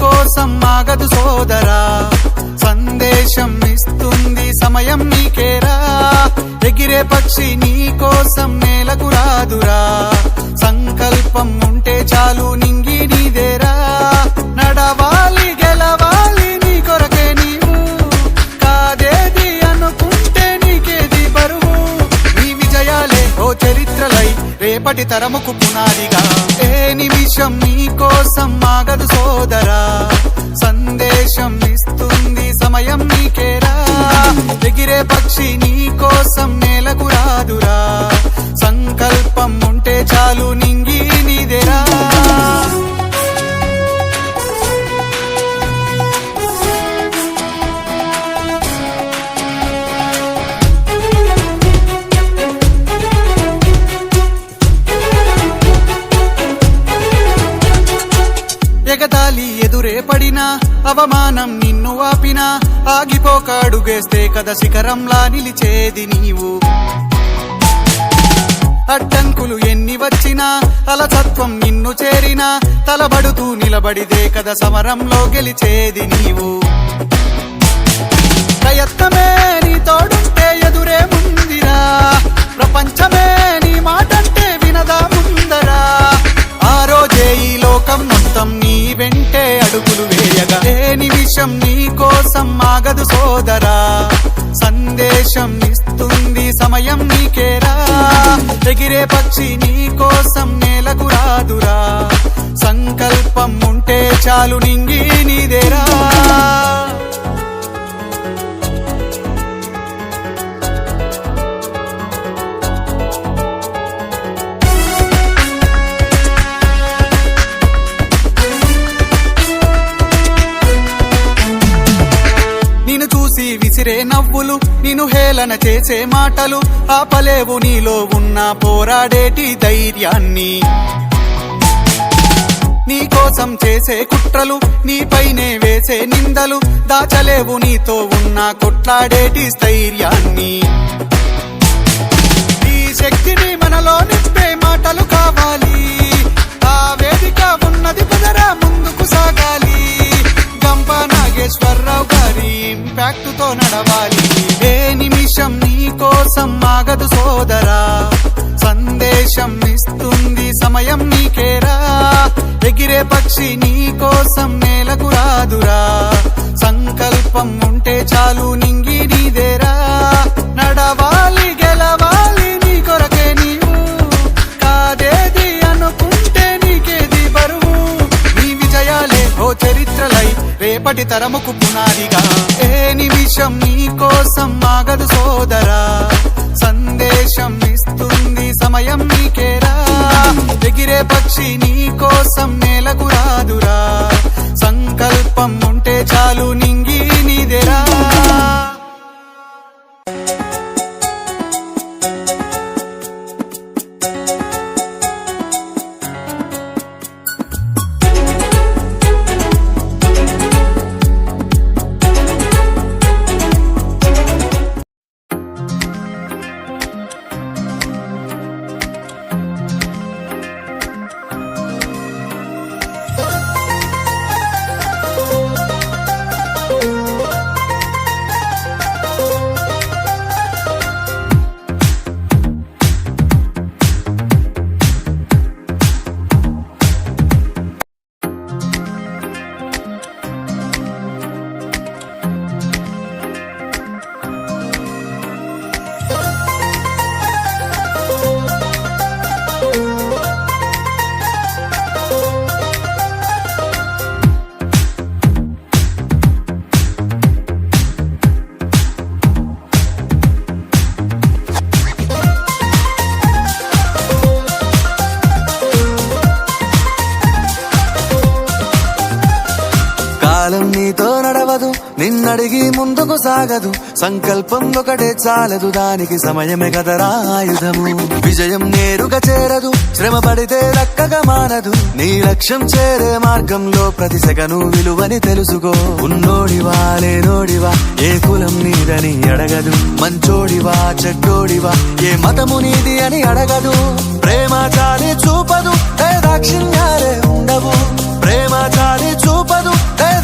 కోసం ఆగదు సోదరా, సందేశం ఇస్తుంది సమయం నీకేరా. ఎగిరే పక్షి నీ కోసం నేలకు రాదురా, సంకల్పం ఉంటే చాలు నింగి నీదేరా. నడవాలి గెలవాలి నీ కొరకే నీవు, కాదేది అనుకుంటే నీకేది బరువు. నీ విజయాలే ఓ చరిత్రలై రేపటి తరముకు పునాదిగా. ఏ నిమిషం నీ కోసం ఆగదు సోదరా, సందేశం ఇస్తుంది సమయం నీకేరా. ఎగిరే పక్షి నీ కోసం నేలకు రాదురా, సంకల్పం ఉంటే చాలు నింగి నీదేరా. ఎగతాళి ఎదురే పడినా, అవమానం నిన్ను ఆపినా, ఆగిపోక అడుగేస్తే కదా శిఖరంలా నిలిచేది నీవు. అడ్డంకులు ఎన్ని వచ్చినా, అలసత్వం నిన్ను చేరినా, తలబడుతూ నిలబడిదే కదా సమరంలో గెలిచేది నీవు. ప్రయత్నమే నీ తోడుంటే ఎదురే ముందిరా, ప్రపంచమే నీ మాటంటే వినదా ముందరా. ఆ రోజే ఈ లోకం మొత్తం నీ వెంటే అడుగులు వేయగా. ఏ నిమిషం నీ కోసం ఆగదు సోదరా, సందేశం ఇస్తుంది సమయం నీకేరా. ఎగిరే పక్షి నీ కోసం నేలకు రాదురా, సంకల్పం ఉంటే చాలు నింగి నీదేరా. విసిరే నవ్వులు, నిన్ను హేళన చేసే మాటలు, ఆపలేవు నీలో ఉన్న పోరాడేటి ధైర్యాన్ని. నీ కోసం చేసే కుట్రలు, నీపైనే వేసే నిందలు, దాచలేవు నీతో ఉన్న కొట్లాడేటి స్థైర్యాన్ని. ఈ శక్తిని మనలో నింపే మాటలు కావాలి, ఆ వేదిక ఉన్నది పదరా ముందుకు సాగాలి. గంప నాగేశ్వరరావు గారి ఇంపాక్ట్ తో నడవాలి. ఏ నిమిషం నీ కోసం ఆగదు సోదరా, సందేశం ఇస్తుంది సమయం నీకేరా. ఎగిరే పక్షి నీ కోసం నేలకు రాదురా, సంకల్పం ఉంటే చాలు నింగి నీదేరా. నడవాలి గెలవాలి నీ కొరకే నీవు, కాదేది అనుకుంటే నీకేది బరువు. నీ విజయాలే ఓ చరిత్రలై రేపటి తరముకు పునాదిగా. ఏ నిమిషం నీ కోసం ఆగదు సోదరా, సందేశం ఇస్తుంది సమయం నీకేరా. ఎగిరే పక్షి నీ కోసం నేలకు రాదురా, సంకల్పం ఉంటే చాలు నింగి నీదేరా. ముందుకు సాగదు, సంకల్పం ఒకటే చాలదు, దానికి సమయమే కదరా ఆయుధము. విజయం నేరుగా చేరదు, శ్రమ పడితే దక్కగా మానదు. నీ లక్ష్యం చేరే మార్గంలో ప్రతి సెకను విలువని తెలుసుకో. ఉన్నోడివా లేనోడివా, ఏ కులం నీదని అడగదు. మంచోడివా చెడ్డోడివా, ఏ మతము నీది అని అడగదు. ప్రేమ చాలి చూపదు, దాక్షిణ్యాలే ఉండవు. ప్రేమ చాలి చూపదు,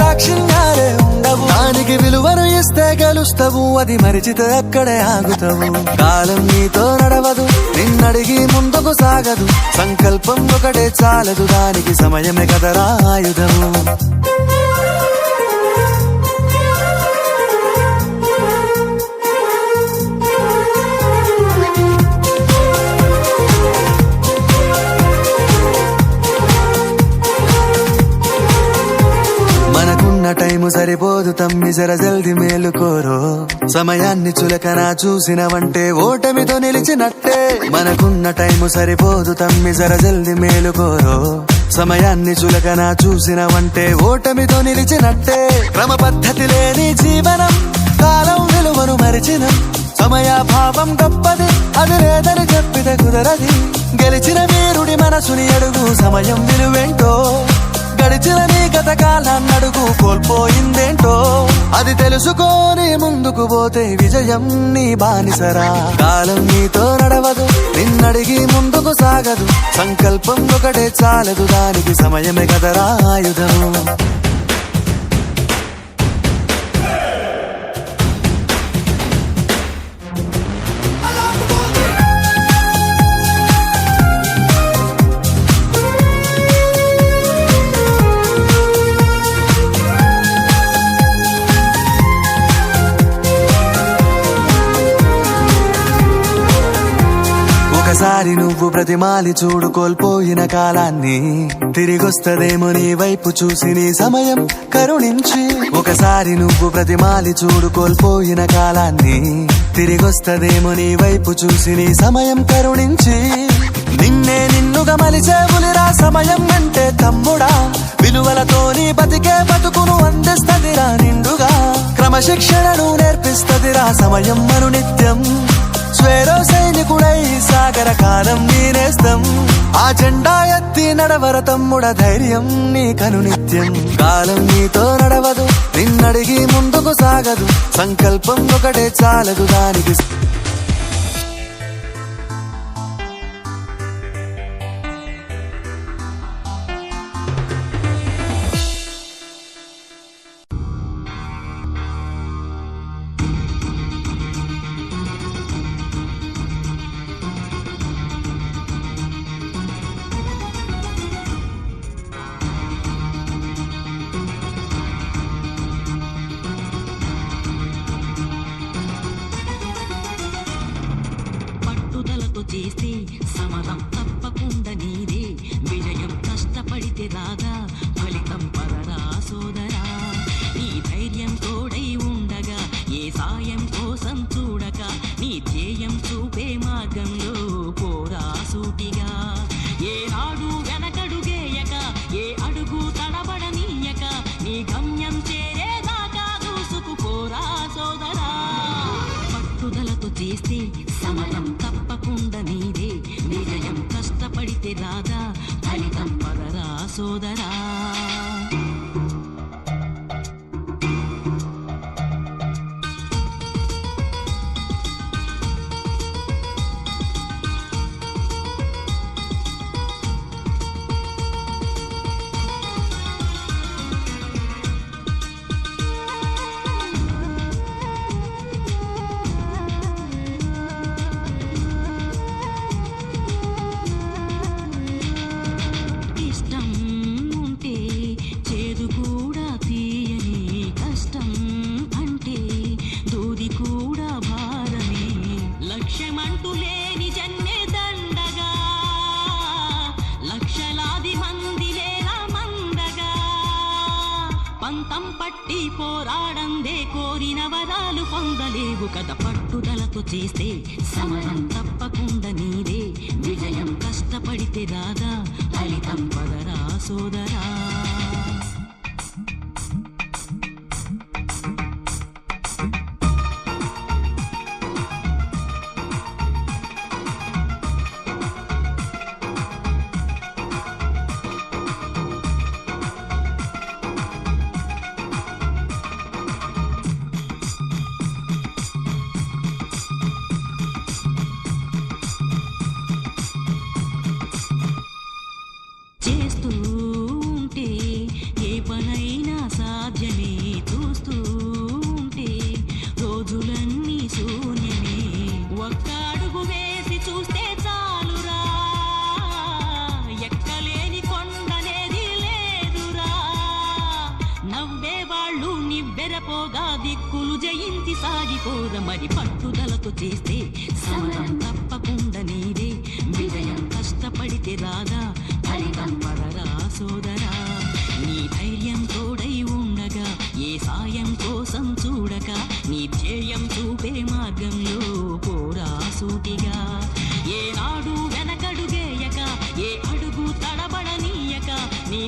దాక్షిణ్యాలే ఉండవు. దానికి విలువను ఇస్తే గెలుస్తావు, అది మరిచితే అక్కడే ఆగుతావు. కాలం నీతో నడవదు, నిన్నడిగి ముందుకు సాగదు. సంకల్పం ఒకటే చాలదు, దానికి సమయమే కదరా ఆయుధము. టైము సరిపోదు తమ్మి, జర జల్ది మేలుకోరో. సమయాన్ని చులకన చూసినవంటే ఓటమితో నిలిచినట్టే. మనకున్న టైము సరిపోదు తమ్మి, జర జల్ది మేలుకోరో. సమయాన్ని చులకన చూసినవంటే ఓటమితో నిలిచినట్టే. క్రమ పద్ధతి లేని జీవనం, కాలం విలువను మరిచినం. సమయాభావం గొప్పది, అది లేదని చెప్పితే కుదరది. గెలిచిన వీరుడి మనసుని అడుగు, సమయం విలువేంటో. గడిచిన నీ గత కాలాన్నడుగు, కోల్పోయిందేంటో. అది తెలుసుకొని ముందుకు పోతే విజయం నీ బానిసరా. కాలం నీతో నడవదు, నిన్నడిగి ముందుకు సాగదు. సంకల్పం ఒకటే చాలదు, దానికి సమయమే కదరా ఆయుధము. ఒకసారి నువ్వు ప్రతిమాలి చూడు కోల్పోయిన కాలాన్ని. తిరిగొస్తదేమో నీ వైపు చూసి నీ సమయం కరుణించి. ఒకసారి నువ్వు ప్రతిమాలి చూడు కోల్పోయిన కాలాన్ని. తిరిగొస్తదేమో నీ వైపు చూసి నీ సమయం కరుణించి. నిన్నే నిన్నుగా మలిచేవులిరా సమయం అంటే తమ్ముడా. విలువలతోని బతికే బతుకును అందిస్తదిరా నిండుగా. క్రమశిక్షణను నేర్పిస్తదిరా సమయం మను నిత్యం. స్వేరో సైనికుడై సాగర కాలం నీనేస్తం. ఆ జెండా ఎత్తి నడవర తమ్ముడ, ధైర్యం నీ కను నిత్యం. కాలం నీతో నడవదు, నిన్నడిగి ముందుకు సాగదు. సంకల్పం ఒకటే చాలదు, దానికి చేస్తే సమరం తప్పకుండా నీదే. విజయం కష్టపడితే రాగా, ఫలితం పదరా సోదరా. నీ ధైర్యం తోడై ఉండగా, ఏ సాయం కోసం చూడక, నీ ధ్యేయం చూపే మార్గంలో పోరా సూటిగా. ఏ నాడు వెనకడుగేయక, ఏ అడుగు తడబడనీయక, నీ గమ్యం చేరేదాకా దూసుకుపోరా సోదరా. పట్టుదలతో చేస్తే సమరం తప్పకుండా నీదే. విజయం కష్టపడితే రాదా, ఫలితం పదరా సోదరా. పంతం పట్టి పోరాడందే కోరిన వరాలు పొందలేవు కదా. పట్టుదలతో చేస్తే సమరం తప్పకుండా నీదే. విజయం కష్టపడితే రాదా, ఫలితం పదరా సోదరా. రోజులన్నీ శూన్యమే ఒక్క అడుగు వేసి చూస్తే చాలురా ఎక్కలేని కొండనేది లేదురా నవ్వే వాళ్ళు నివ్వెరపోగా దిక్కులు జయించి సాగిపోద మరి పట్టుదలతో చేస్తే సమరం తప్పకుండా నీదే విజయం కష్టపడితే రాదా ఫలితం పడరా సోదరా నీ ధైర్యం తోడై ఉండగా ఏ సాయం కోసం చూడక నీ ధ్యేయం చూపే మార్గంలో పోరా సూటిగా ఏనాడు వెనకడుగేయక ఏ అడుగు తడబడనీయక నీ